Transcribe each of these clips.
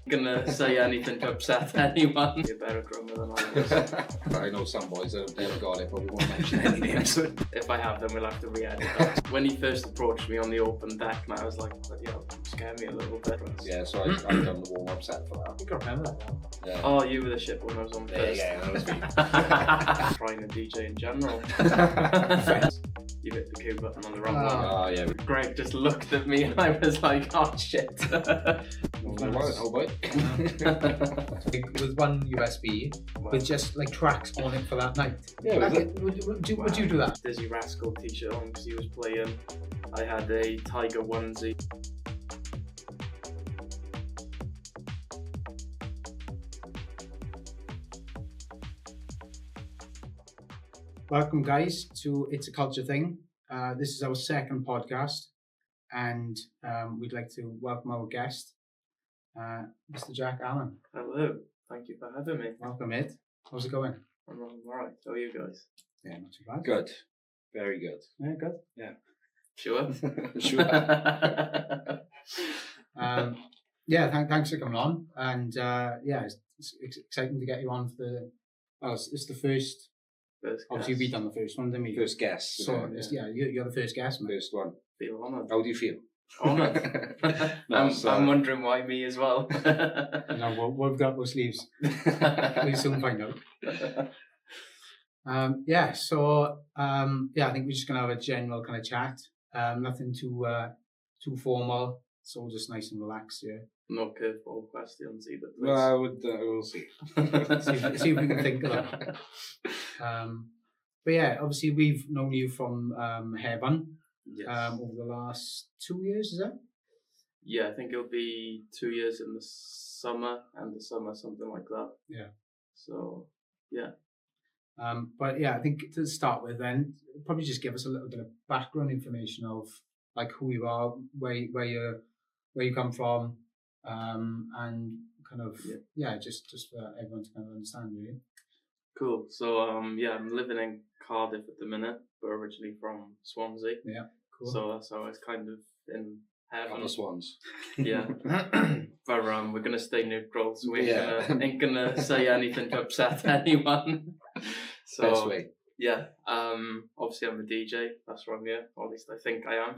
Gonna say anything to upset anyone. You're better drummer than I was. I know some boys that have never got it, but we won't mention any names. If I have them, we'll have to re-edit that. When he first approached me on the open deck, I was like, bloody hell, scare me a little bit. Yeah, so I've done the warm-up set for that. I think I remember that now. Yeah. Oh, you were the shit when I was on first. Yeah, that was me. Trying to DJ in general. You hit the Q button on the wrong one. Oh, yeah. Greg just looked at me and I was like, oh shit. Oh, boy. With one USB, with just like tracks on it for that night. Yeah, would you do that? Dizzy Rascal t-shirt on because he was playing. I had a Tiger onesie. Welcome, guys, to It's a Culture Thing. This is our second podcast, and we'd like to welcome our guest, Mr. Jack Allen. Hello, thank you for having me. Welcome, mate. How's it going? I'm alright, how are you guys? Yeah, not too bad. Good. Very good. Yeah, good. Sure? Sure. Thanks for coming on, and it's exciting to get you on for the. Well, it's the first. Obviously, we done the first one, didn't we? First guest. So you're the first guest, mate. First one. Feel honoured. How do you feel? Honoured. No, I'm wondering why me as well. No, we've got those sleeves. We'll soon find out. I think we're just gonna have a general kind of chat. Nothing too formal. It's all just nice and relaxed here. No curveball questions either. No, we'll see. see if we can think of that. Obviously we've known you from Heaven over the last 2 years, is it? Yeah, I think it'll be 2 years in the summer, something like that. Yeah. So, yeah. I think to start with then, probably just give us a little bit of background information of like who you are, where you come from, and kind of just for everyone to kind of understand really. Cool. So I'm living in Cardiff at the minute, but originally from Swansea. Yeah, cool. So that's how I was kind of in heaven. The Swans. Yeah. But we're gonna stay neutral, so we ain't gonna say anything to upset anyone. So Best way. yeah. Obviously I'm a DJ, that's wrong, yeah. Or at least I think I am.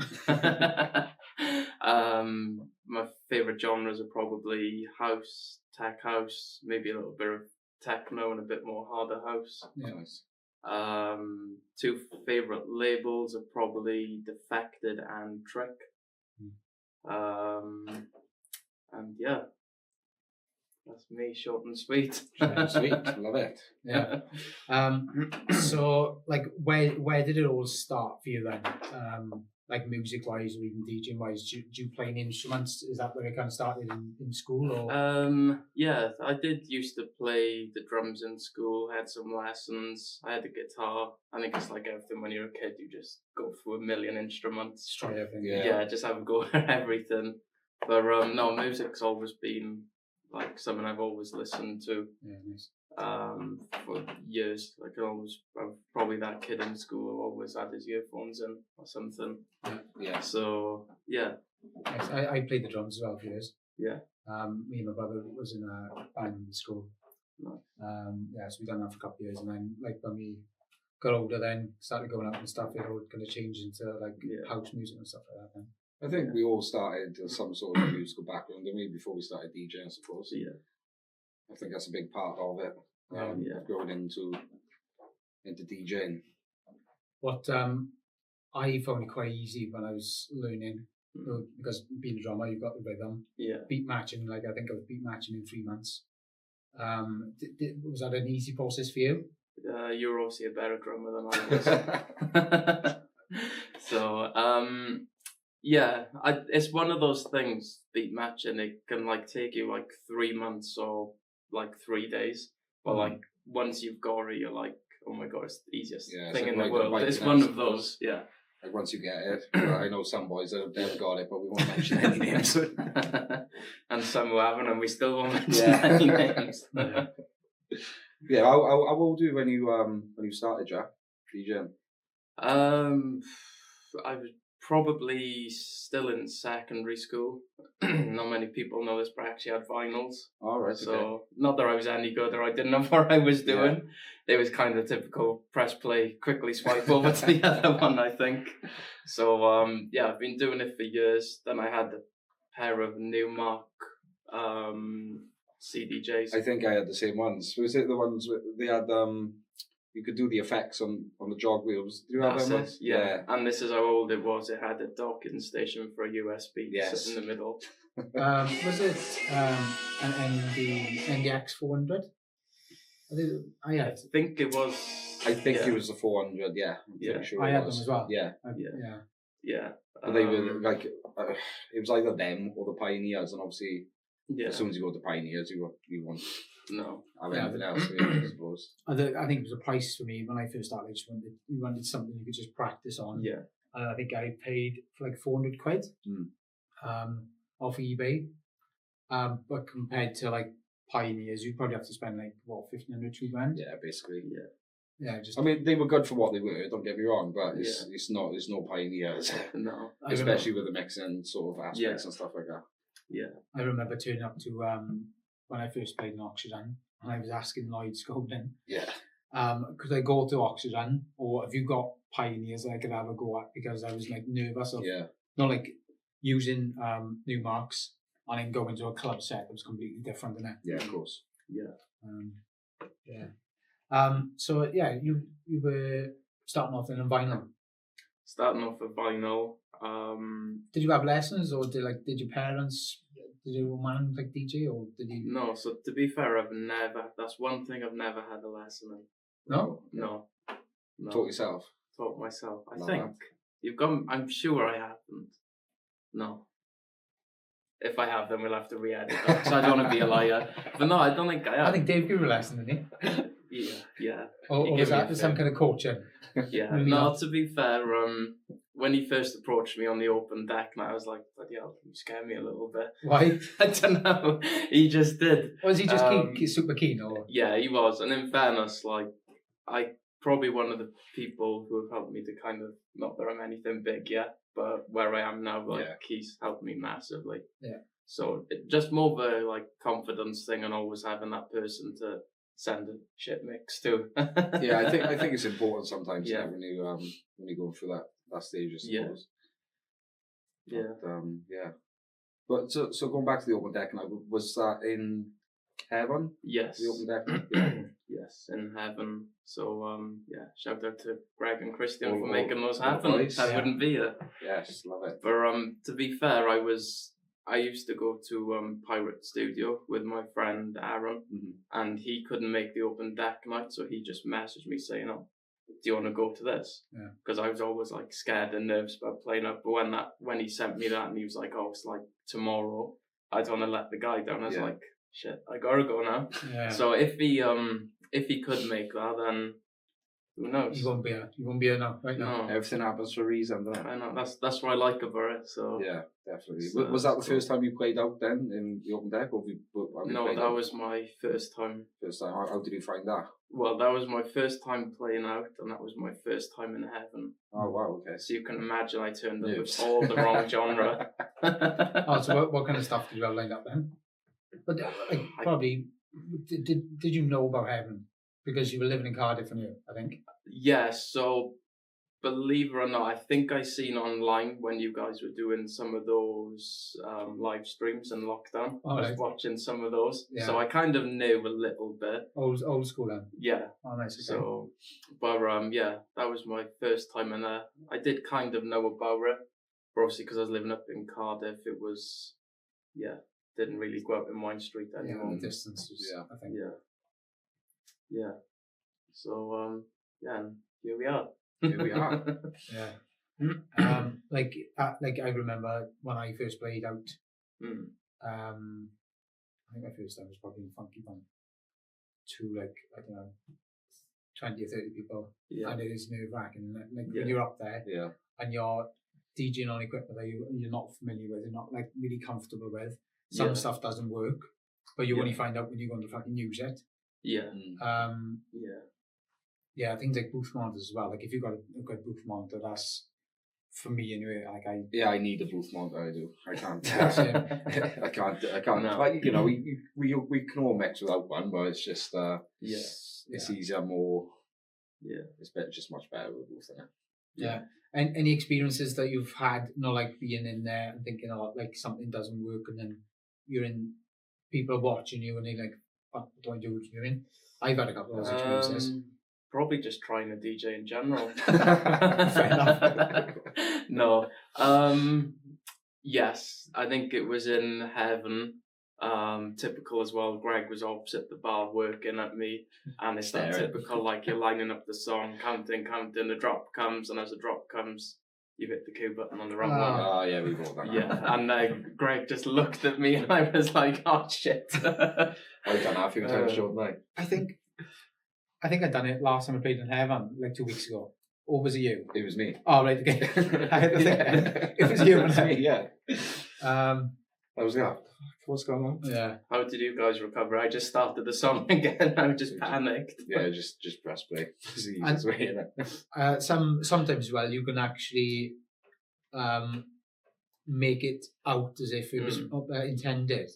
My favourite genres are probably house, tech house, maybe a little bit of techno and a bit more harder house. Yeah. Nice. Two favourite labels are probably Defected and Trick. And yeah, that's me, short and sweet. Sweet, love it. Yeah. So like where did it all start for you then? Like music wise or even DJing wise, do you play any instruments? Is that where it kind of started in school or? Yeah, I did used to play the drums in school, had some lessons, I had a guitar. I think it's like everything when you're a kid, you just go through a million instruments. Try everything. Yeah, just have a go at everything. But no, music's always been like something I've always listened to. Yeah, nice. For years. Like I'm probably that kid in school who always had his earphones in or something. Yeah. So yeah. Nice. I played the drums as well for years. Yeah. Me and my brother was in a band in school. Nice. So we done that for a couple of years, and then like when we got older, then started going out and stuff. It all kind of changed into like house music and stuff like that. Then. I think we all started some sort of musical background, didn't we, before we started DJing, I suppose. Yeah. I think that's a big part of it. Growing into DJing. What I found it quite easy when I was learning, because being a drummer, you've got the rhythm. Yeah. Beat matching, like I think I was beat matching in 3 months. Was that an easy process for you? You're obviously a better drummer than I was. So it's one of those things, beat matching, it can like take you like 3 months or like 3 days. But like once you've got it, you're like, oh my god, it's the easiest thing in the world. It's one of those, yeah. Like once you get it, I know some boys that have never got it, but we won't mention any names. And some who haven't, and we still won't mention any names. Yeah, how old were you when you started, Jack, DJing? I was probably still in secondary school. Not many people know this, but I actually had vinyls. All right. So okay. not that I was any good or I didn't know what I was doing. It was kind of typical press play, quickly swipe over to the other one, I think. So I've been doing it for years. Then I had a pair of Newmark CDJs. I think I had the same ones. Was it the ones they had? You could do the effects on the jog wheels. Do you have them ones? Yeah. And this is how old it was. It had a docking station for a USB sit in the middle. Was it an NDX 400? I think it was. I think it was the 400. Yeah, I'm pretty sure I had them as well. Yeah. Yeah. But they were like, it was either them or the Pioneers, and obviously, as soon as you go to Pioneers, you want have anything else. I suppose. I think it was a price for me when I first started. I just wanted something you could just practice on. Yeah. I think I paid for like 400 quid off eBay. But compared to like Pioneers, you'd probably have to spend like what, 1,500, £2,000. Yeah, basically. Yeah. I mean, they were good for what they were. Don't get me wrong, but it's no Pioneers. No. Especially with the mixing sort of aspects and stuff like that. Yeah. I remember turning up to when I first played in Oxygen, and I was asking Lloyd Scolding. Yeah. Could I go to Oxygen, or have you got Pioneers that I could have a go at, because I was like nervous of not like using Newmarks and then going to a club set that was completely different than it. Yeah, of course. So you were starting off in a vinyl. Starting off with vinyl. Did you have lessons, or did your parents? Did your man like DJ, or did he? No. So to be fair, that's one thing I've never had a lesson in. No. Taught yourself. Taught myself. I think you've gone. I'm sure I haven't. No. If I have, then we'll have to re-edit that, because I don't want to be a liar. But no, I don't think I have. I think Dave gave you a lesson, didn't he? Yeah. Or was that some kind of coaching? Yeah. No, to be fair, when he first approached me on the open deck, and I was like, bloody hell, you scared me a little bit. Why? I don't know. He just did. Was he just super keen, or? Yeah, he was. And in fairness, like, I probably one of the people who have helped me to kind of, not that I'm anything big yet, but where I am now, like, he's helped me massively. Yeah. So it just more of a like confidence thing, and always having that person to send a shit mix to. Yeah, I think it's important sometimes when you go through that stage, I suppose. But so going back to the open deck now, was that in Heaven? Yes. The open deck. Yes, in Heaven. So shout out to Greg and Christian for making those happen. I wouldn't be here. Yes, love it. But to be fair, I used to go to Pirate Studio with my friend Aaron, and he couldn't make the open deck night, so he just messaged me saying, "Oh, do you want to go to this?" Because I was always like scared and nervous about playing up. But when he sent me that, and he was like, "Oh, it's like tomorrow," I don't want to let the guy down. I was like, "Shit, I gotta go now." Yeah. So if he could make that, then who knows? You won't be here now, right now. No. Everything happens for a reason, doesn't it? I know. That's what I like about it. So yeah, definitely. So, was that the first time you played out then in the open deck, or no? That was my first time. First time. How did you find that? Well, that was my first time playing out, and that was my first time in Heaven. Oh wow! Okay. So you can imagine I turned up with all the wrong genre. So what kind of stuff did you have lined up then? But probably did you know about Heaven? Because you were living in Cardiff, I think. Yeah, so believe it or not, I think I seen online when you guys were doing some of those live streams in lockdown. I was watching some of those. Yeah. So I kind of knew a little bit. Old school then? Yeah. Oh, nice. Okay. So, but that was my first time in there. I did kind of know about it, but obviously because I was living up in Cardiff, it was, didn't really go out in Wine Street anymore. Yeah, the distance was, I think. Yeah. So, and here we are. Yeah. Like I remember when I first played out, I think my first time was probably in Funky Bun to like, I don't know, 20 or 30 people. Yeah. And it is nerve-wracking. Like when you're up there and you're DJing on equipment that you're not familiar with, you're not like really comfortable with. Some stuff doesn't work, but you only find out when you're going to fucking use it. Yeah. Yeah, things like booth monitors as well. Like if you've got a good booth monitor, that's for me anyway, like I need a booth monitor. I do. I can't. I can't. No. Like, you know, we can all mix without one, but it's just it's easier, more. Yeah, it's better, just much better with a booth, isn't it? Yeah. And any experiences that you've had, like being in there and thinking, like something doesn't work, and then people are watching you and they're like, what do I do? What you're in? I've had a couple of those experiences. Probably just trying to DJ in general. Fair enough. No. Yes, I think it was in Heaven. Typical as well. Greg was opposite the bar working at me, and it's that typical, like, you're lining up the song, counting, the drop comes, and as the drop comes, you hit the cue button on the wrong one. Oh yeah, we got that. Yeah, and Greg just looked at me, and I was like, "Oh shit!" I've done that a few times, short night. I think I'd done it last time I played in Heaven, like 2 weeks ago. Or was it you? It was me. Oh right, okay. It was you, wasn't it? Yeah. I was like, what's going on? Yeah. How did you guys recover? I just started the song again. I just panicked. Yeah, just press play. It's the easiest way, innit? Sometimes, well, you can actually make it out as if it was intended.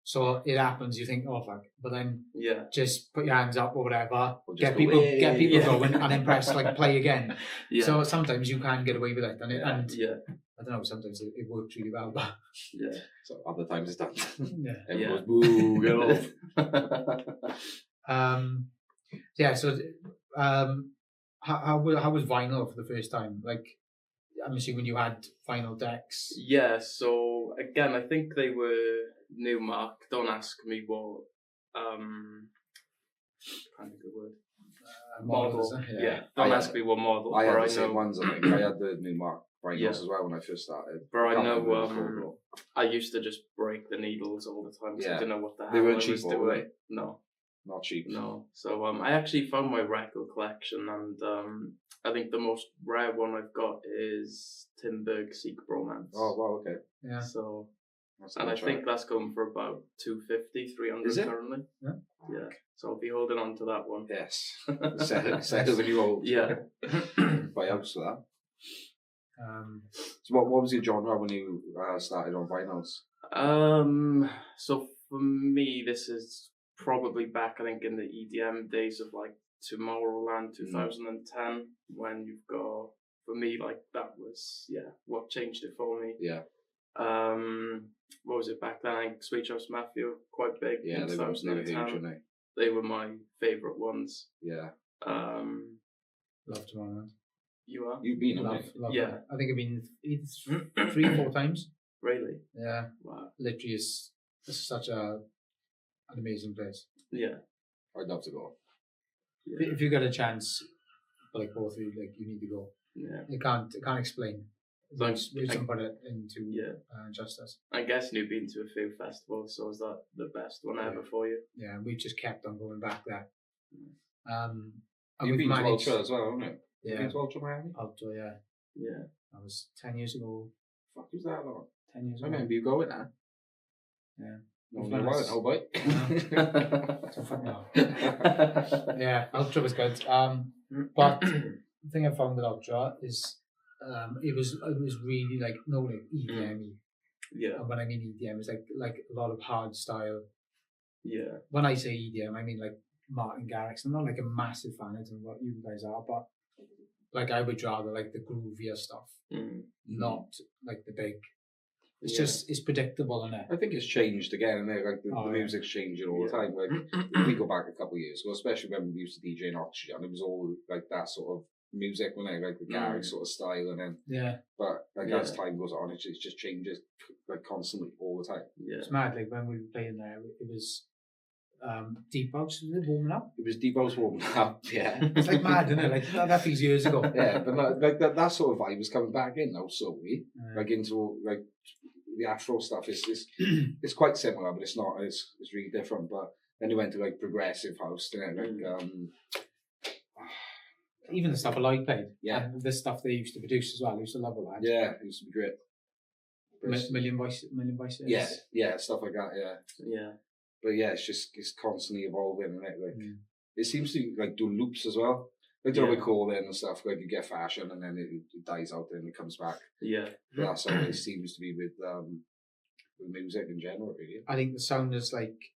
So it happens, you think, oh fuck, but then just put your hands up or whatever, get people going, and then press like play again. Yeah. So sometimes you can get away with it, and I don't know. Sometimes it works really well, but so other times it's done. Everyone's boo, get off. So how was vinyl for the first time? Like, I'm assuming you had vinyl decks. Yeah. So again, I think they were Newmark. Don't ask me what. Can't think of the word. Model. Yeah. Don't ask me what model. I had the same ones. I think I had the Newmark vinyls as well when I first started. But I know. I used to just break the needles all the time. So I didn't know what the hell they weren't I cheap, was doing. Right? No. Not cheap. No. So I actually found my record collection, and I think the most rare one I've got is Tim Berg's Secret Bromance. Oh wow, okay. Yeah. So and I think that's going for about 250, 300 currently. Yeah. Yeah. So I'll be holding on to that one. Yes. Set when you old. Yeah. Buy house for that. So what was your genre when you started on vinyls? So for me, this is probably back, I think, in the EDM days of like Tomorrowland 2010, when you've got, for me, like that was what changed it for me. Yeah. What was it back then? I think Sweet House Mafia were quite big. Yeah, they were huge, weren't they? They were my favourite ones. Yeah. Love Tomorrowland. You are? You've been on it? Love yeah. It. I think I've been 3 or 4 times. Really? Yeah. Wow. Literally is such an amazing place. Yeah. I'd love to go. Yeah. If you get a chance, like both of you, like you need to go. Yeah. You can't explain. We can put it into justice. I guess you've been to a few festivals, so is that the best one ever for you? Yeah, we just kept on going back there. You've been to Ultra as well, haven't you? Yeah. You've been to Ultra Miami? Ultra, yeah. Yeah. That was 10 years ago. Fuck, was that long? 10 years I ago. remember you going there. Yeah. No, boy. Yeah, Ultra was good. But the thing I found with Ultra is it was really like EDM. Yeah. And when I mean EDM, it's like a lot of hard style. Yeah. When I say EDM, I mean like Martin Garrix. I'm not like a massive fan of what you guys are, but like I would rather like the groovier stuff, not like the big. It's just it's predictable, isn't it? I think it's changed again, and like the music's changing all the time. Like if we go back a couple of years ago, especially when we used to DJ in Oxygen, it was all like that sort of music, wasn't it? Like the Garrix sort of style, and then but like as time goes on, it just changes like constantly all the time. Yeah, it's mad. Like when we were playing there, it was Deep House, was it warming up? It was Deep House warming up. Yeah, it's like mad, isn't it? Like that feels years ago. Yeah, but like that sort of vibe is coming back in now slowly, like into like. The Afro stuff is it's quite similar, but it's not. It's really different. But then you went to like progressive house, didn't it? Like even the stuff Lloyd played. Yeah, and the stuff they used to produce as well. I used to love all that. Yeah, it used to be great. Million voices. Yeah, stuff like that. Yeah. But yeah, it's constantly evolving, isn't it? Like it seems to like do loops as well. Like, you know, we call in and stuff, like you get fashion and then it dies out and it comes back. Yeah. But that's how it seems to be with music in general, really. I think the sound has like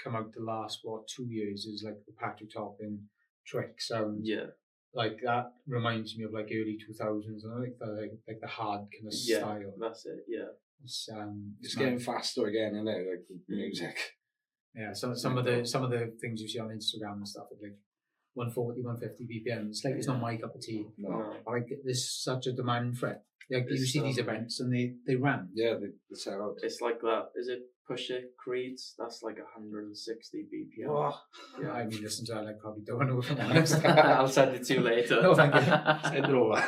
come out the last 2 years is like the Patrick Topping trick sound. Yeah. Like that reminds me of like early 2000s, and I like the hard kind of style. That's it. Yeah. It's getting faster again, isn't it? Like the music. Yeah. So some of the things you see on Instagram and stuff are like 140, 150 BPM. It's like it's not my cup of tea. No. Like there's such a demand for it. Like you see these events and they ran. Yeah, they sell out. It's like that. Is it Push It Creeds? That's like 160 BPM. Oh. Yeah, I mean, listen to that. I probably don't know if I'm honest. I'll send it to you later. No, thank you. Send it over.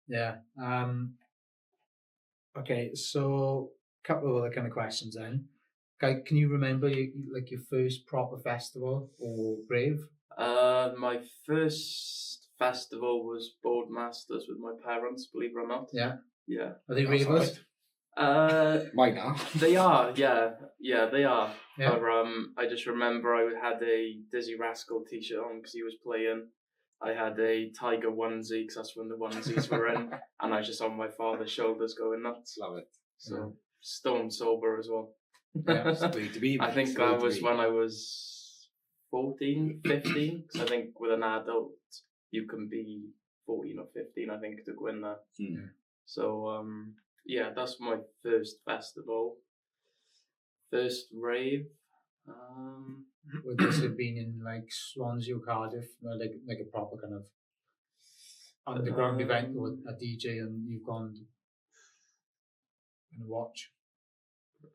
Yeah. Okay, so a couple of other kind of questions then. Okay, can you remember your first proper festival or rave? My first festival was Boardmasters with my parents, believe it or not. Yeah. Yeah. Are they ravers? Mine are. They are, yeah. Yeah, they are. Yeah. But, I just remember I had a Dizzy Rascal t-shirt on because he was playing. I had a Tiger onesie because that's when the onesies were in. And I was just on my father's shoulders going nuts. Love it. So, stone sober as well. Yeah, I think that was when I was 14, 15. Because I think with an adult, you can be 14 or 15, I think, to go in there. Mm. So, yeah, that's my first festival. First rave. Would this have been in like Swansea or Cardiff, like a proper kind of underground event or a DJ, and you've gone and watch?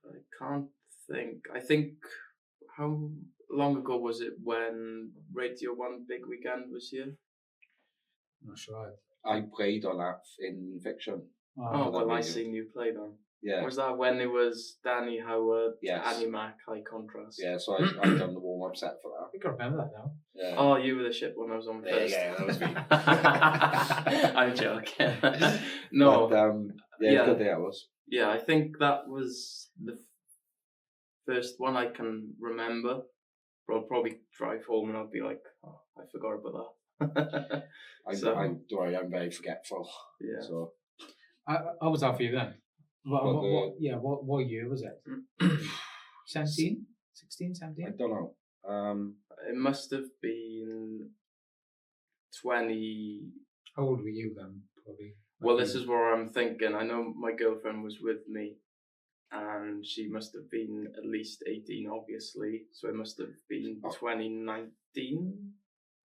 I can't think. I think, how long ago was it when Radio 1 Big Weekend was here? I'm not sure. I played on that in Fiction. Oh, well, I seen you played on. Yeah. Was that when it was Danny Howard, yes. Annie Mac, High Contrast? Yeah, so I done the warm-up set for that. I think I remember that now. Yeah. Oh, you were the ship when I was on first. Yeah, that was me. I'm joking. No. But, yeah, good day that was. Yeah, I think that was the first one I can remember. I'll probably drive home and I'll be like, oh, I forgot about that. I'm very forgetful. Yeah. So. How was that for you then? What year was it? 17? 16, 17? I don't know. It must have been 20. How old were you then, probably? Well, this is where I'm thinking. I know my girlfriend was with me, and she must have been at least 18, obviously. So it must have been 2019.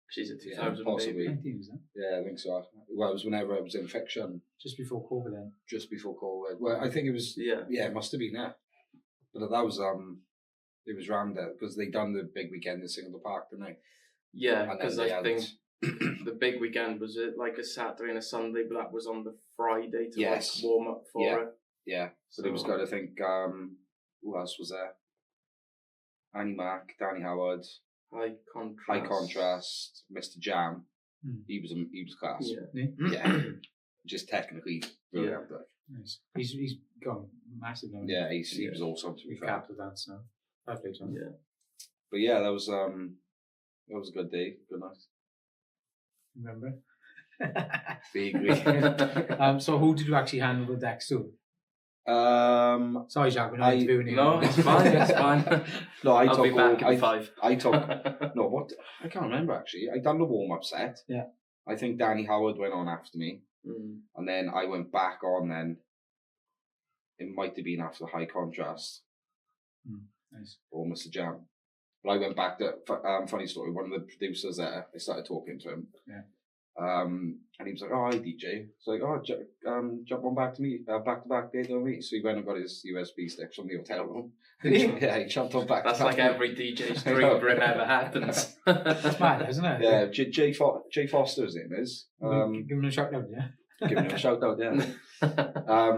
She's a 2000 possibly. 19, was that? Yeah, I think so. Well, it was whenever I was in Fiction. Just before COVID then? Just before COVID. Well, I think it was... Yeah, it must have been that. But that was... It was round there, because they done the big weekend in Singapore Park, didn't they? Yeah, because I think the big weekend was like a Saturday and a Sunday, but that was on the Friday to like warm up for it. Yeah, so it was good. I think, who else was there? Annie Mac, Danny Howard... High Contrast, Mr. Jam. He was class. Yeah. Just technically brilliant. Nice. He's gone massive now. Yeah, he was awesome to be fair. Capped with that now. Perfect. Yeah. But yeah, that was a good day. Good night. Remember? Vaguely. So who did you actually handle the decks to? Sorry, Jack, we're not interviewing you. No, it's fine. It's fine. No, I'll be back in 5. I took. No, what? I can't remember actually. I done the warm up set. Yeah. I think Danny Howard went on after me, and then I went back on. Then it might have been after High Contrast. Nice. Or Mr. Jam. But I went back to funny story. One of the producers there, I started talking to him. Yeah. And he was like, "Oh, hi DJ." So like, "Oh, jump on back to me, back to back day with me." So he went and got his USB sticks from the hotel room. Yeah, he jumped on back. That's like every DJ's dream, but it never happens. That's mad, isn't it? Yeah, Jay Foster's name is. Give him a shout out, yeah. Give him a shout out, yeah.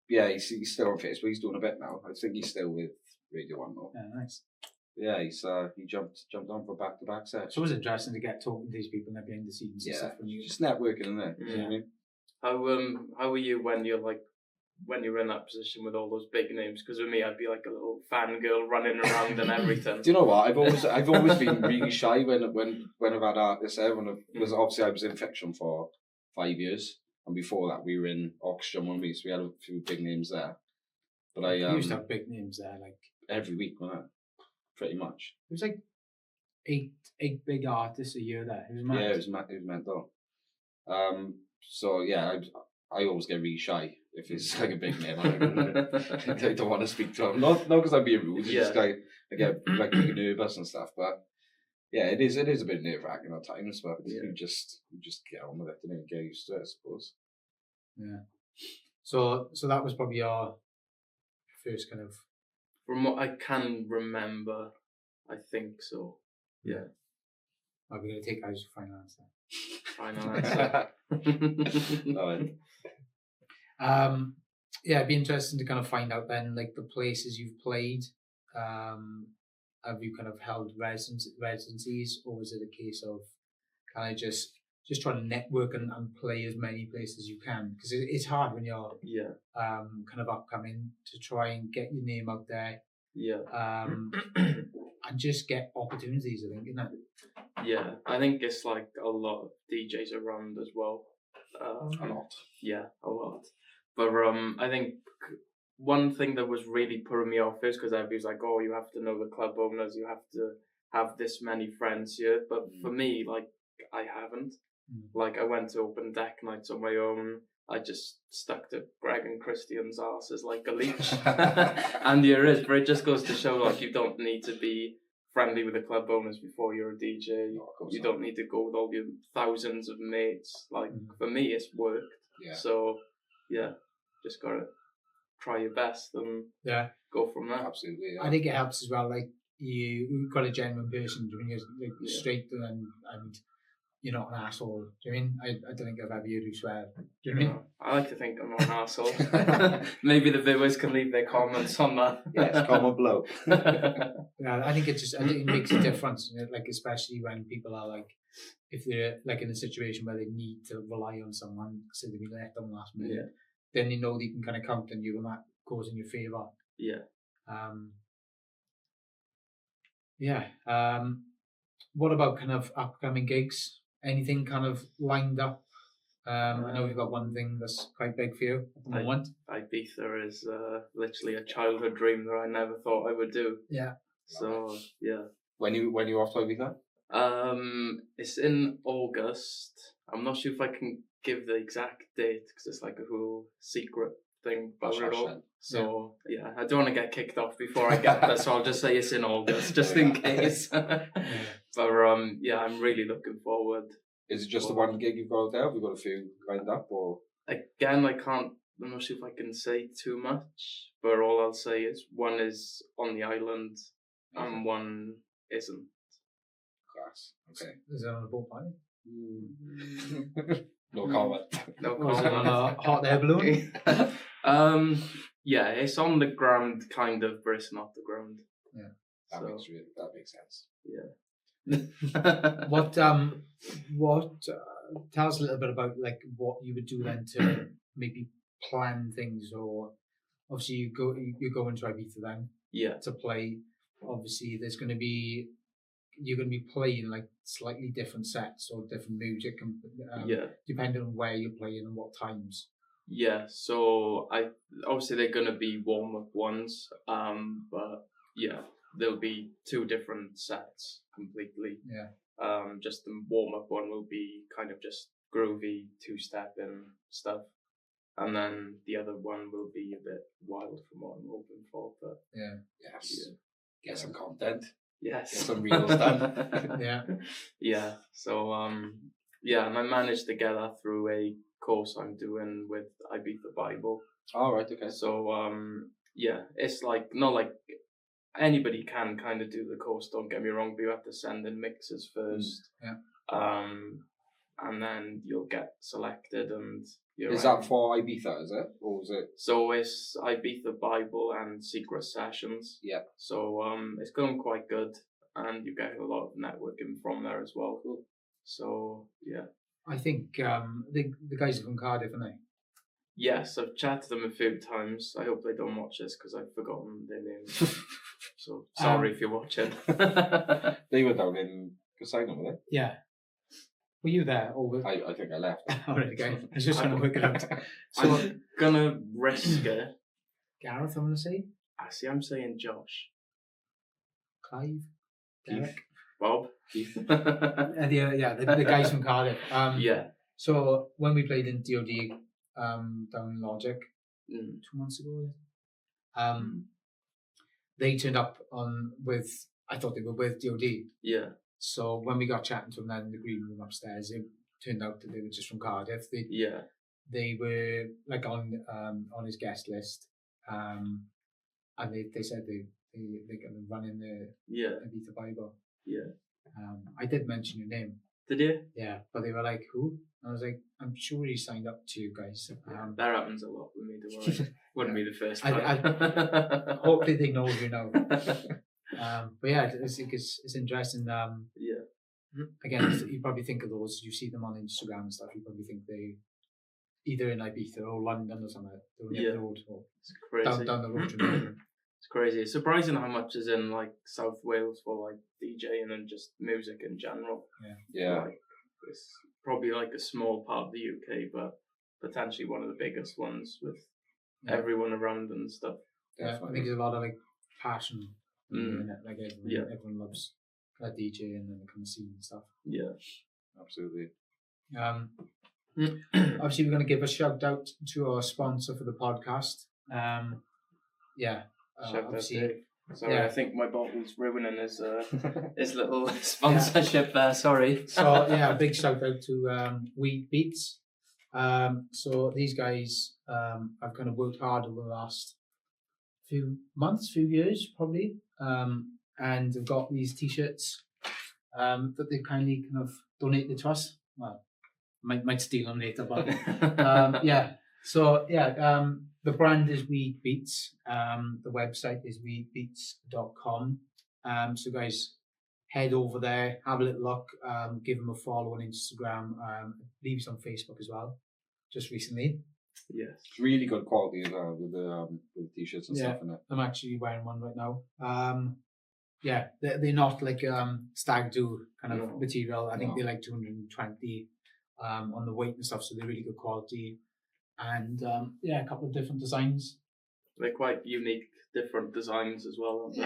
Yeah, he's still on Facebook. He's doing a bit now. I think he's still with Radio 1 though. Yeah, nice. Yeah, he jumped on for back to back sets. So it was interesting to get talking to these people and behind the scenes and stuff. Just networking, isn't it? Yeah. You know what I mean? How were you when you're like when you're in that position with all those big names. Because with me, I'd be like a little fangirl running around and everything. Do you know what? I've always been really shy when I've had artists there. Because obviously I was in fiction for 5 years, and before that we were in Oxygen one week, so we had a few big names there. But I used to have big names there, like every week, wasn't it? Pretty much. It was like eight big artists a year there. It was mad. Yeah, it was mental. So yeah, I always get really shy if it's like a big name. I don't want to speak to them. Not because I'm being rude. It's just I get like really nervous and stuff. But yeah, it is a bit nerve wracking at times. But you just get on with it and get used to it, I suppose. Yeah. So that was probably our first kind of. From what I can remember, I think so. Yeah. Are we going to take out your final answer? Final answer. Yeah, it'd be interesting to kind of find out then, like the places you've played. Have you kind of held residencies, or is it a case of kind of just trying to network and play as many places as you can? Because it's hard when you're kind of upcoming to try and get your name out there. Yeah. And just get opportunities, I think, isn't it? Yeah, I think it's like a lot of DJs around as well. A lot. Yeah, a lot. But I think one thing that was really putting me off is because everybody's like, oh, you have to know the club owners, you have to have this many friends here. But for me, like, I haven't. Like, I went to open deck nights on my own. I just stuck to Greg and Christian's asses like a leech. And there is, but it just goes to show, like, you don't need to be friendly with the club owners before you're a DJ. No, you don't need to go with all your thousands of mates. Like, for me, it's worked. Yeah. So, yeah, just got to try your best and go from there. Absolutely. Yeah. I think it helps as well, like, you've got a genuine person when you're like, straight and you're not an asshole. Do you know what I mean? I don't think I've ever heard you swear. Do you know what I mean? I like to think I'm not an asshole. Maybe the viewers can leave their comments on that. Yes, comment below. Yeah, I think it makes a difference, like, especially when people are like, if they're like in a situation where they need to rely on someone, so they've been left on the last minute, then they know they can kind of count on you and that goes in your favour. Yeah. What about kind of upcoming gigs? Anything kind of lined up? I know we've got one thing that's quite big for you at the moment. Ibiza is literally a childhood dream that I never thought I would do. Yeah. So yeah. When you off to Ibiza? It's in August. I'm not sure if I can give the exact date because it's like a whole secret thing about it all. So yeah, I don't want to get kicked off before I get there, so I'll just say it's in August, just in case. But yeah, I'm really looking forward. Is it just the one gig you've got out there? Have you got a few lined up, or? Again, I'm not sure if I can say too much, but all I'll say is one is on the island and one isn't. Class. Okay. Is it on a boat party? No comment. No comment. Is it on a hot air balloon? Yeah, it's on the ground, kind of, but it's not the ground. Yeah, that makes sense. Yeah. What tell us a little bit about like what you would do then to maybe plan things, or obviously you go into Ibiza then to play. Obviously you're going to be playing like slightly different sets or different music depending on where you're playing and what times. Yeah, so obviously they're going to be warm-up ones, but yeah, there'll be two different sets completely. Yeah. Just the warm-up one will be kind of just groovy, two-step and stuff, and then the other one will be a bit wild from what I'm hoping for. But Get some content. Yes. Get some real stuff. Yeah. So and I managed to get that through a course I'm doing with Ibiza Bible. Oh, right, okay. So it's like not like anybody can kind of do the course, don't get me wrong, but you have to send in mixes first. And then you'll get selected and Is that for Ibiza, is it? Or is it? So it's Ibiza Bible and Secret Sessions. Yeah. So it's going quite good and you get a lot of networking from there as well. Cool. So yeah. I think the guys are from Cardiff, aren't they? Yes, I've chatted to them a few times. I hope they don't watch this because I've forgotten their names. So sorry if you're watching. They were down in Casino, were they? Yeah. Were you there? Or I think I left. All right, okay. I was just trying to work it out. So I'm gonna risk it. Gareth, I'm going to say. I'm saying Josh. Clive. Derek. Bob. Keith. The guys from Cardiff. Yeah. So when we played in DOD down in Logic 2 months ago, they turned up I thought they were with DOD. Yeah. So when we got chatting to them then in the green room upstairs, it turned out that they were just from Cardiff. They were like on his guest list, and they said they're going to run in the Ibiza Bible. Yeah. I did mention your name. Did you? Yeah, but they were like, who? I was like, I'm sure he signed up to you guys. That happens a lot with me, don't worry. Wouldn't be the first time. Hopefully they know you now. But yeah, it's interesting. Again, you probably think of those, you see them on Instagram and stuff, you probably think they either in Ibiza or London or something. They're on the road, or it's crazy. Down the road to Melbourne. It's crazy. It's surprising how much is in like South Wales for like DJing and just music in general. Yeah. Like, it's probably like a small part of the UK, but potentially one of the biggest ones with everyone around and stuff. Yeah, I think there's a lot of like passion in it. Like everyone loves DJ and then the kind of scene and stuff. Yeah, absolutely. Obviously, we're going to give a shout out to our sponsor for the podcast. Shout out to Sorry, I think my bottle's ruining his little sponsorship there. Sorry. So a big shout out to Weed Beats. So these guys have kind of worked hard over the last few years probably, and they've got these t-shirts that they've kindly kind of donated to us. Well, might steal them later, but the brand is Weed Beats. The website is weedbeats.com. So guys, head over there, have a little look, give them a follow on Instagram. I believe he's on Facebook as well, just recently. Yes, it's really good quality as well with the t-shirts and stuff in it. I'm actually wearing one right now. They're not like stag do kind of material. I think they're like 220 on the weight and stuff, so they're really good quality. And a couple of different designs. They're quite unique, different designs as well, aren't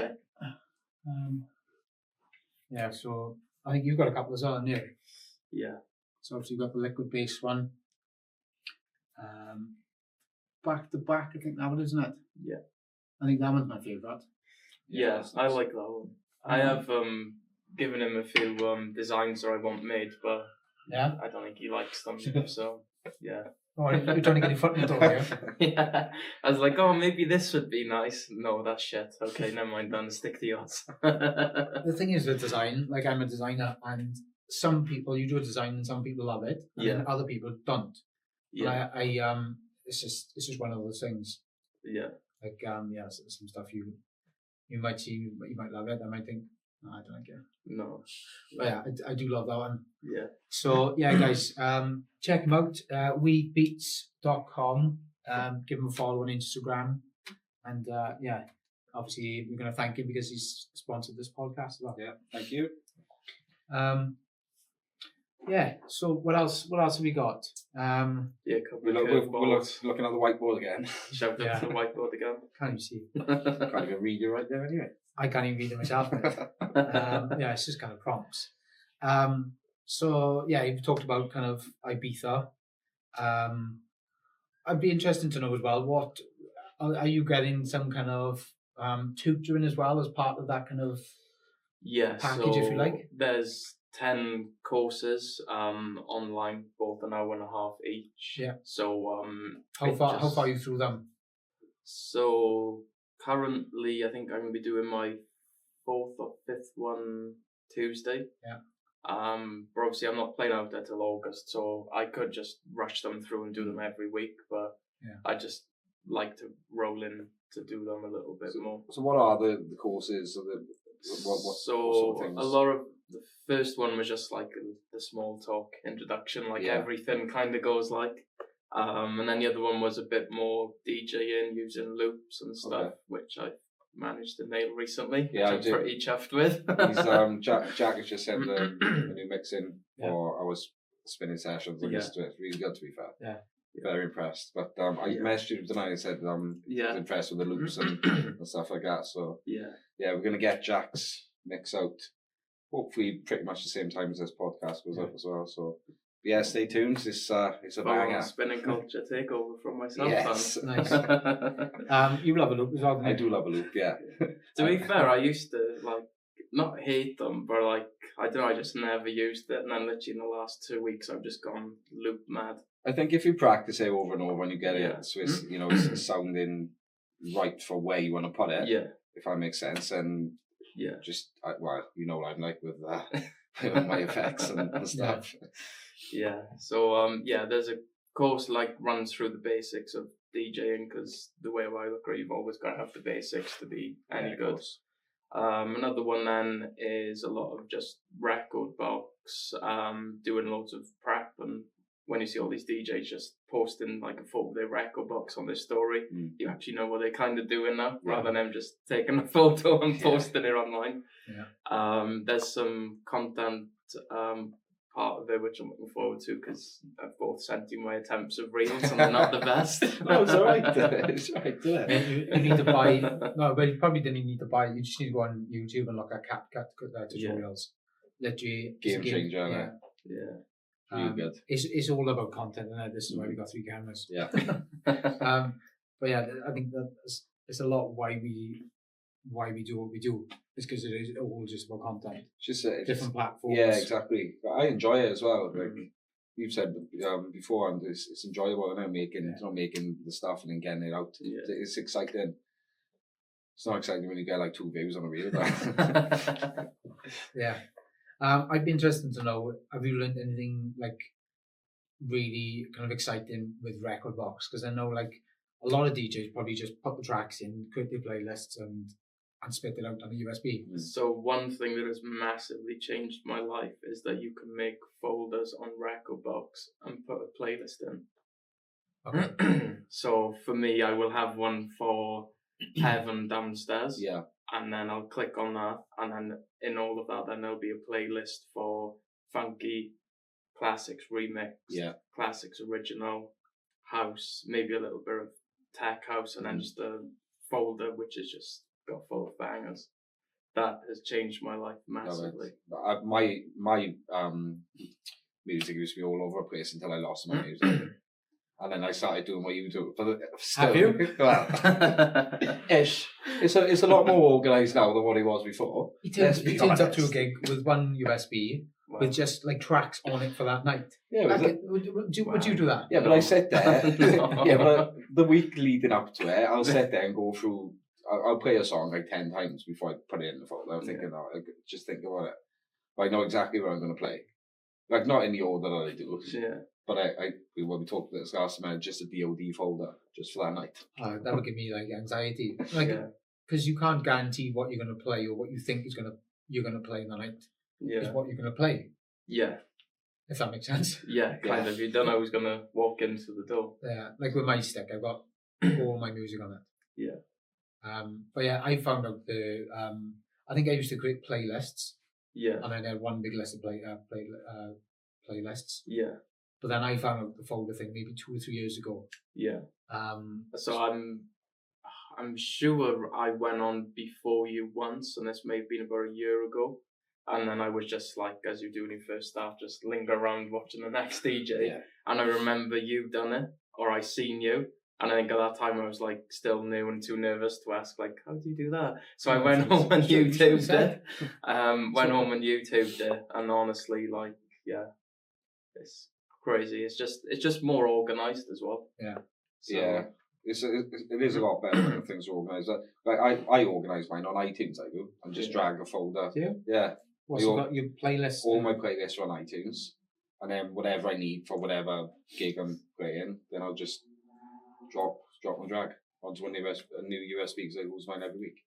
they? So I think you've got a couple as well, haven't you? Yeah. So obviously you've got the liquid based one. Back to back, I think that one, isn't it? Yeah. I think that one's my favourite. Yeah, nice. I like that one. I have given him a few designs that I want made, but I don't think he likes them, so yeah. Oh, you're trying to get your foot in the door here. Yeah. I was like, maybe this would be nice. No, that's shit. Okay, never mind then, stick to yours. The thing is with design, like I'm a designer, and some people, you do a design and some people love it, and other people don't. Yeah. It's just one of those things. Yeah. Like, some stuff you might see, you might love it, I might think, no, I don't like it. No. But I do love that one. Yeah. So, guys, check them out, weedbeats.com. Give them a follow on Instagram. And, obviously, we're going to thank him because he's sponsored this podcast as well. Yeah, thank you. So what else have we got? We're looking at the whiteboard again. Shout out to the whiteboard again. Can't even see. Can't even read you right there anyway. I can't even read it myself. It's just kind of prompts. You've talked about kind of Ibiza. I'd be interested to know as well, what are you getting some kind of tutoring as well as part of that kind of package, if you like? There's 10 courses online, both an hour and a half each. Yeah. So how far are you through them? So currently, I think I'm going to be doing my 4th or 5th one Tuesday. Yeah. But obviously I'm not playing out there till August, so I could just rush them through and do them every week. But I just like to roll in to do them a little bit more. So what are the courses? What sort of things? A lot of the first one was just like the small talk introduction, like everything kind of goes like. And then the other one was a bit more DJing using loops and stuff, which I managed to nail recently. Yeah, which I'm pretty chuffed with. Jack has just sent a new mix in for our spinning sessions. I'm used to it. It's really good, to be fair. Yeah. Very impressed. But I messaged you tonight and said I was impressed with the loops and stuff like that. So we're going to get Jack's mix out hopefully pretty much the same time as this podcast goes up as well. So yeah, stay tuned. It's a banger. Spinning culture takeover from myself. Yes, nice. You love a loop as well. I do love a loop. Yeah. To be fair, I used to not hate them, but I don't know. I just never used it, and then literally in the last 2 weeks, I've just gone loop mad. I think if you practice it over and over and you get it, so it's it's sounding right for where you want to put it. Yeah. If that makes sense, and just what I'm like with my effects and stuff. Yeah. So there's a course runs through the basics of DJing, because the way I look at it, you've always got to have the basics to be any good. Another one then is a lot of just record box, doing loads of prep, and when you see all these DJs just posting a photo of their record box on their story, you actually know what they're kind of doing now, rather than them just taking a photo and posting it online. Yeah. There's some content part of it which I'm looking forward to, because I've both sent you my attempts of reels and they're not the best. No, it's alright. It's right, isn't it? You need to buy. No, but you probably didn't need to buy. You just need to go on YouTube and look at CapCut tutorials. Literally, game changer. Yeah. Really good. It's all about content, and this is why we got 3 cameras. Yeah. But yeah, I think that it's a lot why we do what we do. It's because it is all just about content. Just different platforms. Yeah, exactly. I enjoy it as well. Like you've said before, and it's enjoyable. And making the stuff and then getting it out. Yeah. It's exciting. It's not exciting when you get 2 views on a reel. Yeah. I'd be interested to know, have you learned anything really kind of exciting with record box? Because I know a lot of DJs probably just put the tracks in, create their playlists and spit it out on a USB. So one thing that has massively changed my life is that you can make folders on record box and put a playlist in. Okay. So for me, I will have one for Heaven downstairs. Yeah. And then I'll click on that, and then in all of that, then there'll be a playlist for funky, classics remix, classics original, house, maybe a little bit of tech house, and then just a folder which is just got full of bangers. That has changed my life massively. My music used to be all over the place until I lost my music. And then I started doing what you do. But still, have you? Well, ish. It's a lot more organised now than what it was before. He turns up to a gig with one USB with just tracks on it for that night. Yeah, would you do that? Yeah, but I sit there. But the week leading up to it, I'll sit there and go through. I'll play a song 10 times before I put it in the folder. I'm thinking, I just think about it. But I know exactly what I'm going to play. Not in the order that I do. Yeah. But when we talked about this last night, just a DOD folder just for that night. That would give me anxiety, because you can't guarantee what you're going to play or what you think you're going to play in the night. Yeah, is what you're going to play. Yeah, if that makes sense. Yeah, kind of. You don't know who's going to walk into the door. Yeah, with my stick, I've got all my music on it. Yeah. But yeah, I found out I think I used to create playlists. Yeah. And I had one big list of playlists. Yeah. But then I found out the folder thing maybe 2 or 3 years ago. Yeah. So I'm sure I went on before you once, and this may have been about a year ago. And then I was just as you do when you first start, just linger around watching the next DJ. Yeah. And I remember you done it, or I seen you. And I think at that time I was still new and too nervous to ask how do you do that? So I went home and YouTubed it. Home and YouTubed it, and honestly, it's crazy. It's just more organised as well. Yeah. So, yeah. It is a lot better when things are organised. I organise mine on iTunes. I do, and just drag a folder. Yeah. What's got your playlist? All my playlists are on iTunes, and then whatever I need for whatever gig I'm playing, then I'll just drop and drag onto a new USB, because I use mine every week.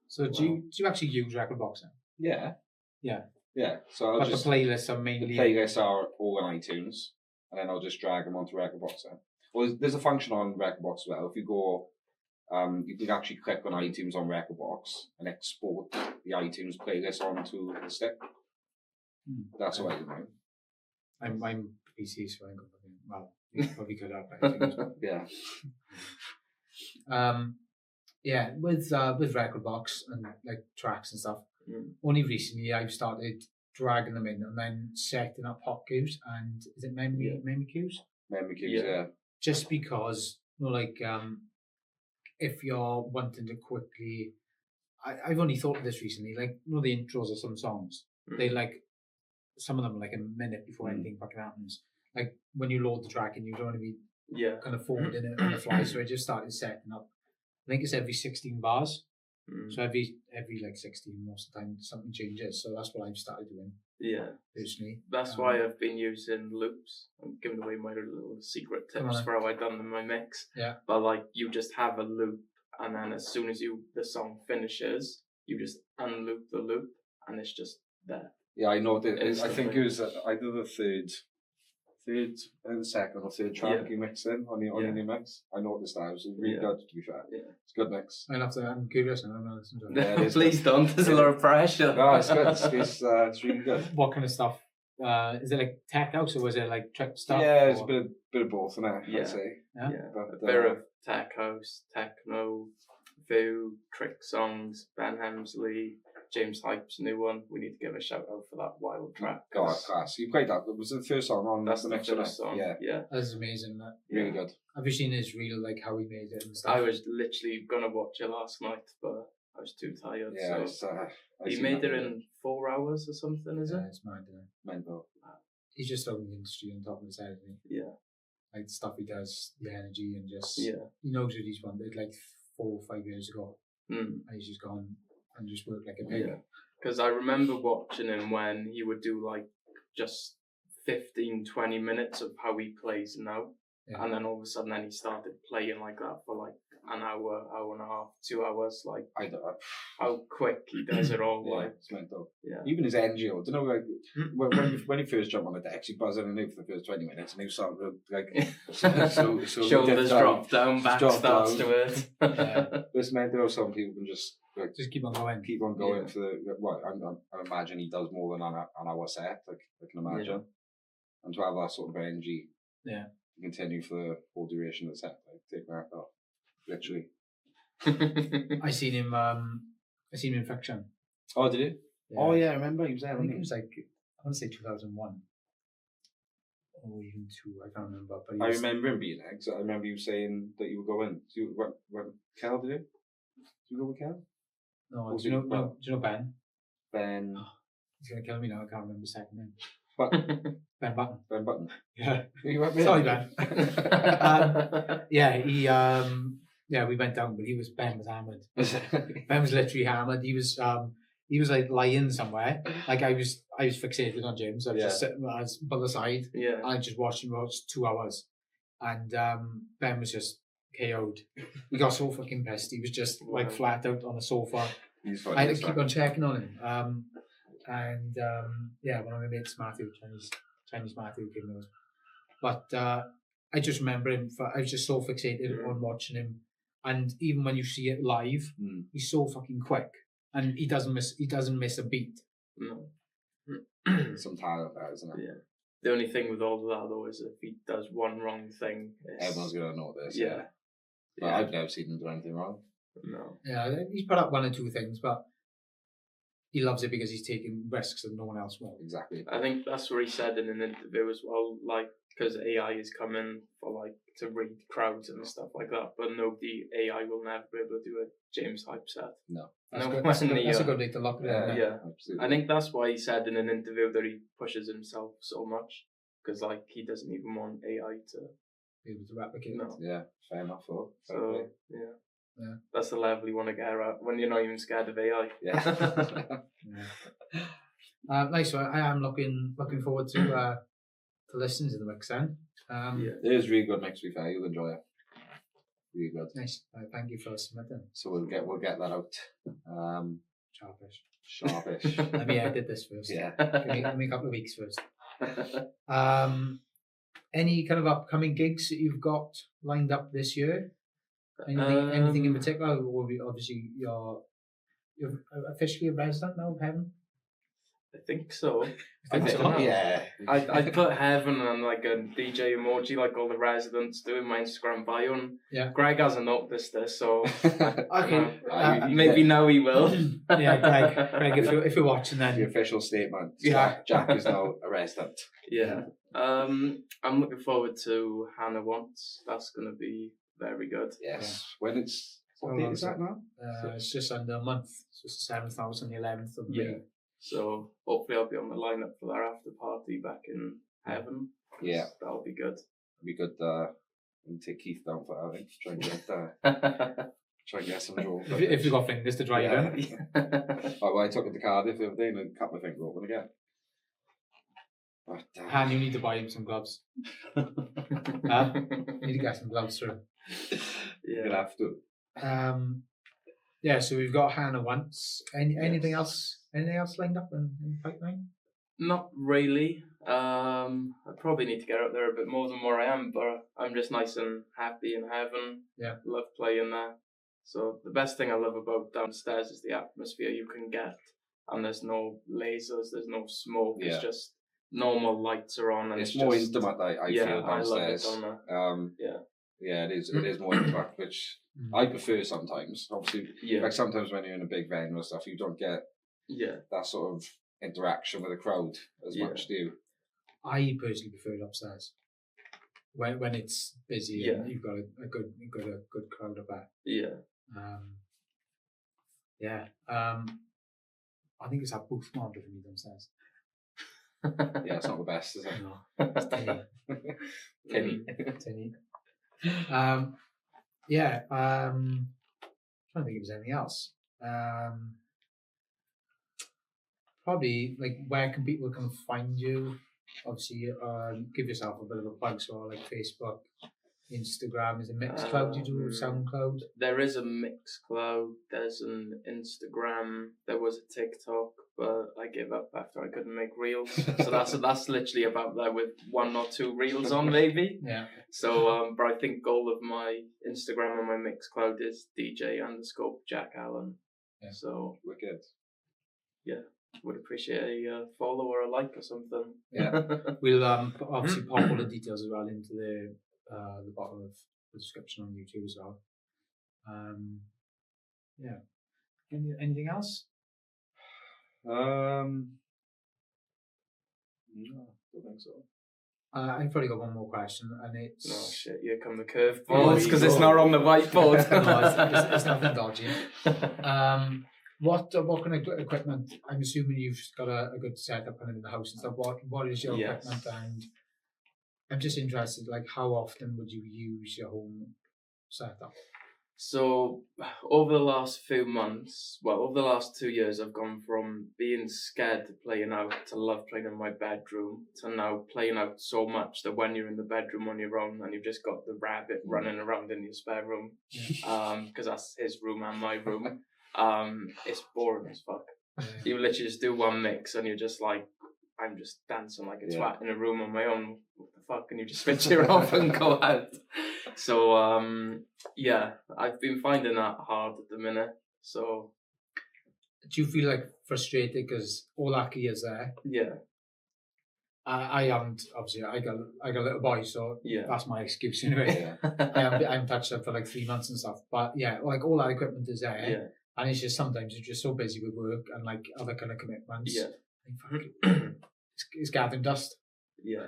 So do you actually use Recordbox then? Yeah. Yeah. Yeah. So the playlists are mainly the playlists are all on iTunes, and then I'll just drag them onto Rekordbox. Well, there's a function on Rekordbox as well. If you go, you can actually click on iTunes on Rekordbox and export the iTunes playlist onto the stick. That's what I do mine. I'm PC, so I ain't got nothing. Well, you probably could have iTunes. Yeah. Yeah, with Rekordbox and like tracks and stuff. Only recently I've started dragging them in and then setting up hot queues and is it memory queues? Memory queues, yeah. Just because, if you're wanting to quickly, I've only thought of this recently. Like, the intros of some songs, they like some of them are like a minute before anything fucking happens. Like when you load the track and you don't want to be kind of forwarding it on the fly. So I just started setting up. I think it's every 16 bars. So every like 16 most of the time something changes. So that's what I've started doing. Yeah. Personally. That's why I've been using loops. I'm giving away my little secret tips for how I've done in my mix. Yeah. But like you just have a loop and then as soon as the song finishes, you just unloop the loop and it's just there. Yeah, I know that. I think it was either the second or third track you mixed in on your new mix. I noticed that. It was really good, to be fair. Yeah. It's a good mix. I'm curious and I'm going to listen to it. Please don't. There's a lot of pressure. No, it's good. It's really good. What kind of stuff? Is it like tech house or was it like trick stuff? Yeah, it's a bit of both, isn't it? Yeah. I'd say. Yeah. But, a bit of tech house, techno, View, trick songs, Ben Hemsley, James Hype's new one. We need to give a shout out for that wild track. God, class. You played that. Was it the first song on? That's the next first song. Yeah. That's amazing. That really good. Have you seen his reel, like how he made it and stuff? I was literally gonna watch it last night, but I was too tired. Yeah, so he made it in 4 hours or something, is it? It's mad, isn't it? Mental. He's just over the industry on top of his head, isn't he? Yeah. Like the stuff he does, the energy and just he knows what he's wanted like 4 or 5 years ago. And he's just gone and just worked like a pig. Because I remember watching him when he would do like just 15-20 minutes of how he plays now. And then all of a sudden then he started playing like that for like an hour and a half, 2 hours. Like I don't know how quick he does it all. Like it's mental. Yeah. Even his energy, I don't know, like when he first jumped on the decks, he buzzed in and out for the first 20 minutes, and he was sort of like so shoulders drop down, back starts to hurt. But it's mental. Some people can just keep on going. For the I imagine he does more than an hour set. Like I can imagine, and to have that sort of energy. Yeah. Continue for the whole duration of the set. Like take that off, literally. I seen him in Fiction. Oh, did you? Yeah. Oh yeah, I remember he was there. I think it was like I want to say 2001 or even 2. I can't remember. But I remember him being there. Cause I remember you saying that you were going. So you went Cal, did you? Did you go with Cal? No. Do you know Ben? Ben. He's gonna kill me now. I can't remember his second name. But Ben Button. Ben Button. Yeah. You went Sorry, Ben. We went down, but Ben was hammered. Ben was literally hammered. He was like lying somewhere. Like I was fixated on James. I was just sitting by the side. Yeah. And I just watched him for 2 hours. And Ben was just KO'd. He got so fucking pissed. He was just like flat out on the sofa. I had to keep on checking on him. One of my mates, Matthew, Chinese Matthew, came with us. But I just remember him. I was just so fixated on watching him, and even when you see it live, he's so fucking quick, and he doesn't miss a beat. No. Some talent there, isn't it? Yeah. The only thing with all of that though is if he does one wrong thing, everyone's gonna know this. Yeah. But I've never seen him do anything wrong. No. Yeah, he's put up 1 or 2 things, but he loves it because he's taking risks that no one else will. Exactly. I think that's what he said in an interview as well, like, because AI is coming for, like, to read crowds and stuff like that, but AI will never be able to do a James Hype set. No. That's a good way to look at it. Yeah. Absolutely. I think that's why he said in an interview that he pushes himself so much, because, like, he doesn't even want AI to be able to replicate it. No. Yeah, fair enough, though. So, yeah. That's the level you want to get at when you're not even scared of AI. Yeah. Nice. So I am looking forward to listening to the mix then. It is really good mix. To be fair, you'll enjoy it. Really good. Nice. Thank you for submitting. So we'll get that out. Sharpish. Let me edit this first. Yeah. Give me a couple of weeks first. Any kind of upcoming gigs that you've got lined up this year? Anything in particular? Or obviously you're officially a resident now of Heaven? I think so. I think so. Yeah. I'd put Heaven and like a DJ emoji, like all the residents do in my Instagram bio. And Greg hasn't noticed this, so okay. Maybe now he will. Yeah, Greg, if you're watching, then the official statement. Yeah, Jack is now a resident. Yeah. I'm looking forward to Hannah Wants. That's going to be very good. Yes. When it's what date is that now? It's just under a month. So it's the 7th, I was on the 11th of May. Yeah. So hopefully I'll be on the lineup for their after party back in Heaven. Yeah. That'll be good. It'll be good. And take Keith down for that. I think. Try and get some draw. If you've got fingers to drive in. I took it to Cardiff the other day and I cut my finger open again. But, and you need to buy him some gloves. You need to get some gloves through. Yeah. You'll have to. Yeah, so we've got Hannah Once. Anything else? Anything else lined up in the pipeline? Not really. I probably need to get out there a bit more than where I am, but I'm just nice and happy in Heaven. Yeah. Love playing there. So the best thing I love about downstairs is the atmosphere you can get. And there's no lasers, there's no smoke. Yeah. It's just normal lights are on. And it's more intimate, I feel, downstairs. I love it, Yeah, it is more intimate, which I prefer sometimes. Obviously, like sometimes when you're in a big venue and stuff, you don't get that sort of interaction with the crowd as much, do you? I personally prefer it upstairs. When it's busy and you've got a good crowd up there. Yeah. I think it's that booth model for me downstairs. Yeah, it's not the best, is it? No, it's tinny. Tinny. Trying to think if there's anything else. Probably like where can people come find you? Obviously, give yourself a bit of a plug. So like Facebook, Instagram, is it Mixcloud? You do SoundCloud? There is a Mixcloud. There's an Instagram. There was a TikTok, but I gave up after I couldn't make reels. So that's literally about there with 1 or 2 reels on maybe. Yeah. So but I think all of my Instagram and my Mixcloud is DJ_Jack Allen. Yeah. So wicked. Yeah. Would appreciate a follow or a like or something. Yeah. We'll obviously pop all the details as well into the bottom of the description on YouTube as well. Anything else? No, don't think so. I've probably got one more question, and it's... Oh shit, here come the curveballs, because it's not on the whiteboard. No, it's nothing dodgy. What kind of equipment? I'm assuming you've got a good setup kind of in the house and stuff. What is your equipment? And I'm just interested, like, how often would you use your home setup? So over the last few months, over the last 2 years, I've gone from being scared to playing out to love playing in my bedroom to now playing out so much that when you're in the bedroom on your own and you've just got the rabbit running around in your spare room, because that's his room and my room. It's boring as fuck. You literally just do one mix and you're just like, I'm just dancing like a twat in a room on my own. What the fuck? And you just switch it off and go out. So, I've been finding that hard at the minute. So, do you feel like frustrated because all that gear is there? Yeah. I haven't, obviously, I got a little boy, so that's my excuse anyway. I haven't touched it for like 3 months and stuff. But yeah, like all that equipment is there. Yeah. And it's just sometimes you're just so busy with work and like other kind of commitments. Yeah. It's gathering dust. Yeah.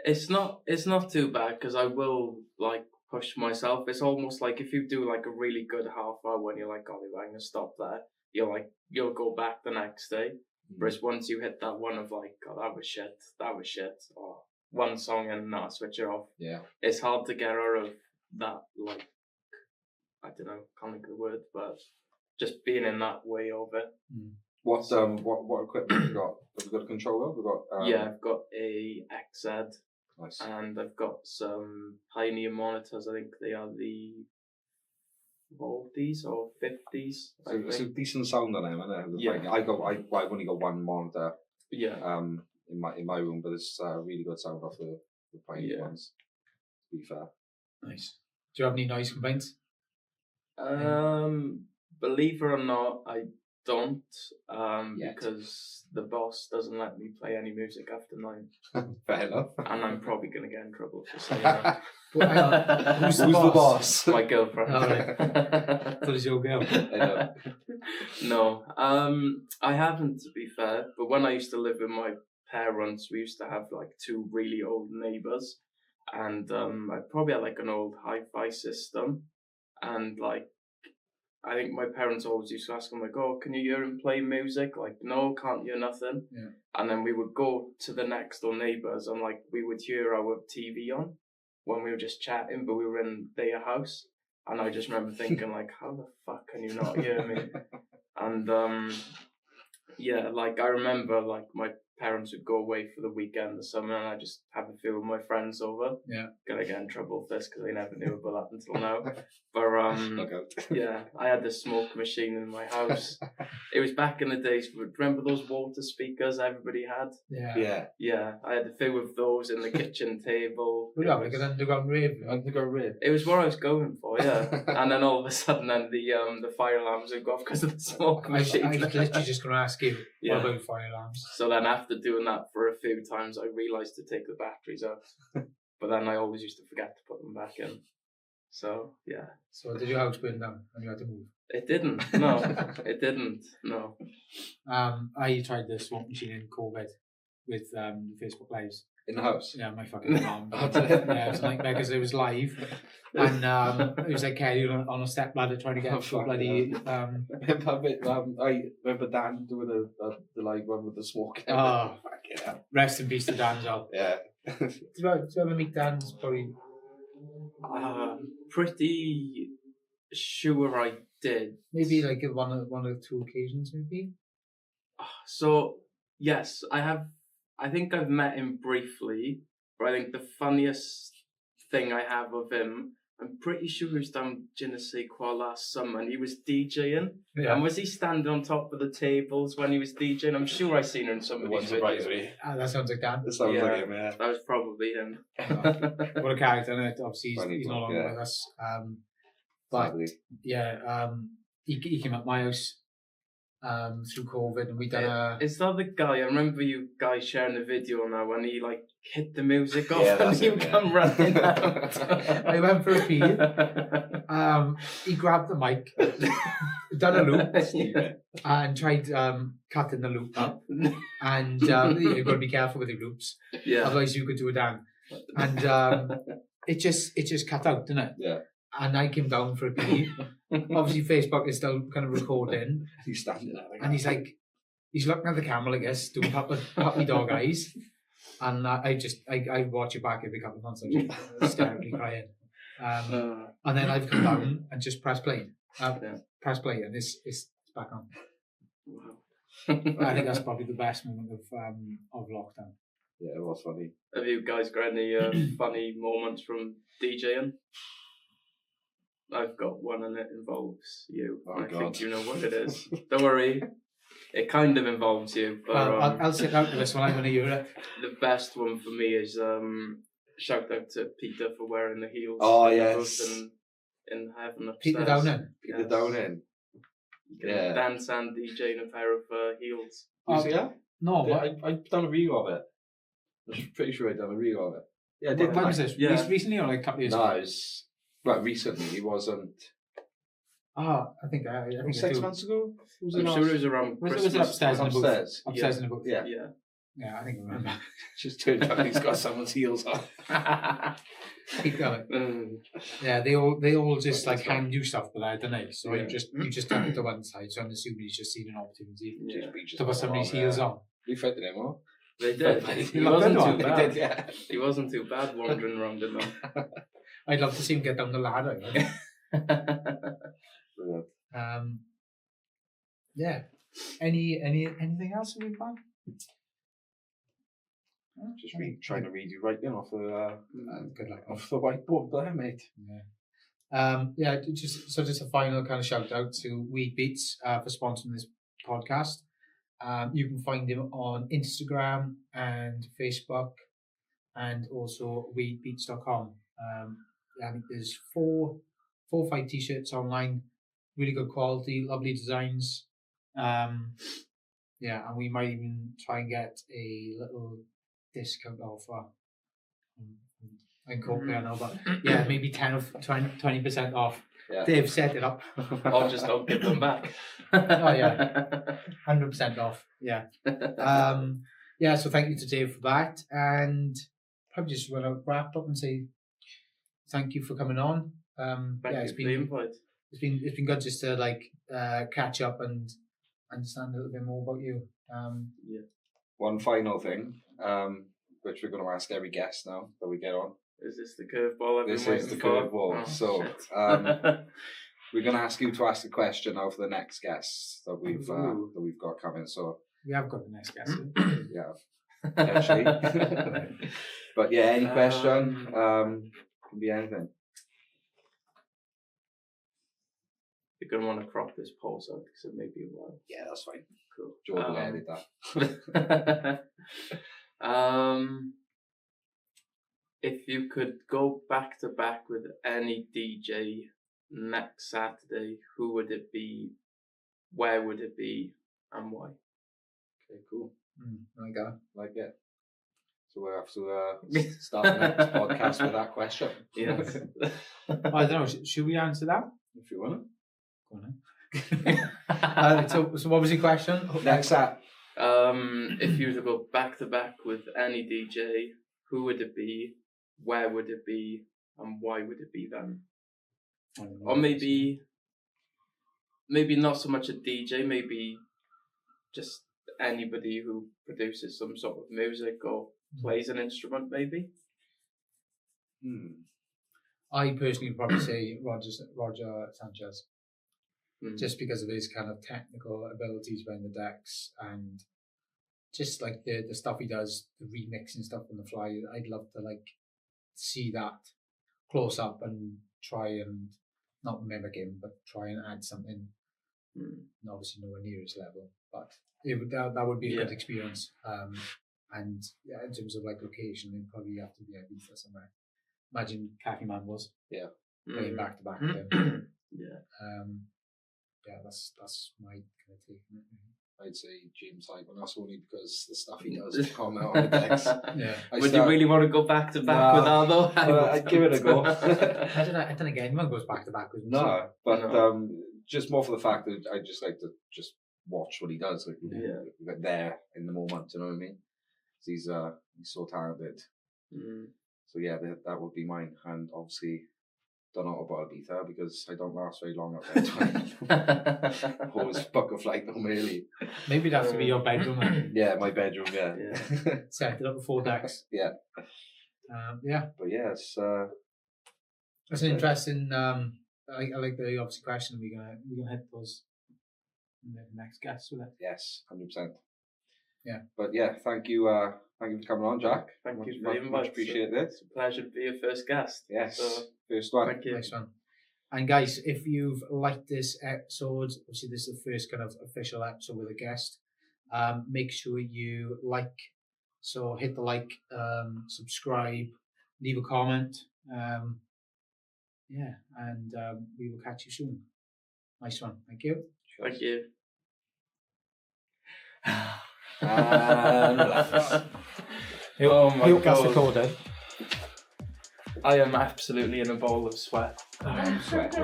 It's not too bad because I will like push myself. It's almost like if you do like a really good half hour when you're like, oh, I'm going to stop there. You'll go back the next day. Whereas once you hit that one of like, oh, that was shit, or one song and switch it off. Yeah. It's hard to get out of that, like, I don't know, can't think of the word, but just being in that way of it. What equipment have you got? Have you got a controller? I've got a XZ. Nice. And I've got some Pioneer monitors. I think they are the 40s or 50s. It's a decent sound on them, isn't it? Yeah. I've only got one monitor. Yeah. In my room, but it's really good sound off the the piney ones. To be fair. Nice. Do you have any noise complaints? Believe it or not, I don't. Because the boss doesn't let me play any music after 9. Fair enough. And I'm probably going to get in trouble for saying that. Who's the boss? My girlfriend. Oh, right. That is your girl. I know. No, I haven't, to be fair. But when I used to live with my parents, we used to have like 2 really old neighbours, and I probably had like an old hi-fi system, and like I think my parents always used to ask them like, "Oh, can you hear him play music?" Like, no, can't hear nothing. Yeah. And then we would go to the next door neighbours, and like we would hear our TV on when we were just chatting, but we were in their house. And I just remember thinking like, how the fuck can you not hear me? And yeah, like I remember like my parents would go away for the weekend or something, and I just have a few of my friends over. Yeah. Gonna get in trouble with this because I never knew about that until now. But yeah, I had this smoke machine in my house. It was back in the days. Remember those water speakers everybody had? Yeah. Yeah, I had a few of those in the kitchen table. Like an underground rave. It was what I was going for, yeah. And then all of a sudden, then the fire alarms would go off because of the smoke machine. I was literally just going to ask you what about fire alarms. So then, after doing that for a few times, I realised to take the batteries out. But then I always used to forget to put them back in. So yeah. So did your house burn down and you had to move? It didn't. No, it didn't. No. I tried the smoke machine in COVID with Facebook Lives. In the house? Yeah, my fucking mum. Yeah, it was a nightmare because it was live. And it was like Kelly on a step ladder trying to get to bloody... I remember Dan doing the live one with the smoke. Oh, yeah. Rest in peace to Dan as well. Yeah. Did you ever meet Dan's probably... Pretty sure I did. Maybe like one or 2 occasions, maybe? So, yes, I have. I think I've met him briefly, but I think the funniest thing I have of him, I'm pretty sure he was down Je ne sais quoi last summer and he was DJing. Yeah. And was he standing on top of the tables when he was DJing? I'm sure I've seen him in some of these videos. That sounds like Dan. That sounds like him, yeah. That was probably him. What a character, and obviously he's no longer with us. But yeah, he came up my house through COVID, and we done Is that the guy? I remember you guys sharing the video now when he like hit the music off and he would come running out. I went for a pee. He grabbed the mic, done a loop, and tried cutting the loop up. And you've got to be careful with the loops, otherwise you could do a Dan. And it just cut out, didn't it? Yeah. And I came down for a pee. Obviously, Facebook is still kind of recording. He's standing there. And he's looking at the camera like this, doing puppy dog eyes. And I watch it back every couple of months. I'm just hysterically crying. And then I've come down and just press play. Press play, and it's back on. Wow. I think that's probably the best moment of lockdown. Yeah, it was funny. Have you guys got any funny moments from DJing? I've got one and it involves you. I think you know what it is. Don't worry. It kind of involves you. But I'll sit out with this one. I'm going to hear it. The best one for me is shout out to Peter for wearing the heels. Oh, yes. In heaven upstairs. Peter Downing. Peter Downing. Yeah. Dance and DJ in a pair of heels. Yeah? No, yeah, I've done a reel of it. I'm pretty sure I've done a reel of it. Yeah, I did. When was this? Yeah. Recently or like a couple of years ago? No, it was... Well, recently, it wasn't... I think 6 months ago? I'm sure it was around Christmas. Was it upstairs in the booth? Upstairs in the booth. Yeah. Yeah, I think I remember. Just turned up and he's got someone's heels on. Keep going. Yeah, they all just like hand you stuff for that, don't they? So you just turn it to one side. So I'm assuming he's just seen an opportunity to put somebody's heels on. We fed them all. They did. He wasn't too bad. Yeah. He wasn't too bad wandering around in them. I'd love to see him get down the ladder. Yeah. Anything else we've got? Just trying to read you right in off the good luck off the whiteboard there, mate. Yeah. Just a final kind of shout out to Weed Beats for sponsoring this podcast. You can find him on Instagram and Facebook and also weedbeats.com. I think there's four or five t-shirts online, really good quality, lovely designs. And we might even try and get a little discount offer. I'm caught there now, but yeah, maybe 10 or 20% off. Yeah. Dave set it up. I'll just don't give them back. Oh yeah, 100% off. Yeah. So thank you to Dave for that, and probably just want to wrap up and say thank you for coming on. It's been good just to catch up and understand a little bit more about you. One final thing, which we're going to ask every guest now that we get on. Is this the curveball? This is the curveball. We're going to ask you to ask a question of the next guest that we've got coming. So we have got the next guest. Yeah, potentially. But yeah, any question can be anything. You're going to want to crop this pulse out because it may be a while. Yeah, that's fine. Cool. Jordan edit that. If you could go back to back with any DJ next Saturday, who would it be? Where would it be? And why? Okay, cool. Like it. So we'll have to start the next podcast with that question. Yes. I don't know. Should we answer that? If you want to. Go on. So what was your question? Next Sat. If you were to go back to back with any DJ, who would it be? Where would it be? And why would it be then? Or maybe not so much a DJ, maybe just anybody who produces some sort of music or plays an instrument, maybe. I personally would probably say Roger Sanchez, just because of his kind of technical abilities behind the decks and just like the stuff he does, the remixing stuff on the fly. I'd love to see that close up and try and not mimic him, but try and add something. And obviously nowhere near his level, but that would be a good experience. And yeah, in terms of location, it'd probably have to be Ibiza somewhere. Imagine Khaki Man was playing back to back with him. That's my kind of take on it. I'd say James Hypernos only because the stuff he does to comment on the decks. Would you really want to go back to back with Aldo? I'd give it a go. I don't think anyone goes back to back with him. No, but just more for the fact that I just like to just watch what he does, there in the moment. You know what I mean? He's so talented. So yeah, that would be mine, and obviously. Don't know about Ibiza because I don't last very long up there. Always book a flight home early. Maybe that would be your bedroom. Yeah, my bedroom. Yeah. Set it up with 4 decks. Yeah. But yeah, it's an interesting. I like the obvious question. We're gonna hit those in the next guest with it. Yes, 100%. Yeah. But yeah, thank you for coming on, Jack. Thank you very much. Much appreciate it. It's a pleasure to be your first guest. Yes. So, first one. Thank you. Nice one. And guys, if you've liked this episode, obviously this is the first kind of official episode with a guest. Make sure you like. So hit the like, subscribe, leave a comment. And we will catch you soon. Nice one. Thank you. Thank you. Oh my God. That's recorded. I am absolutely in a bowl of sweat. Sweat.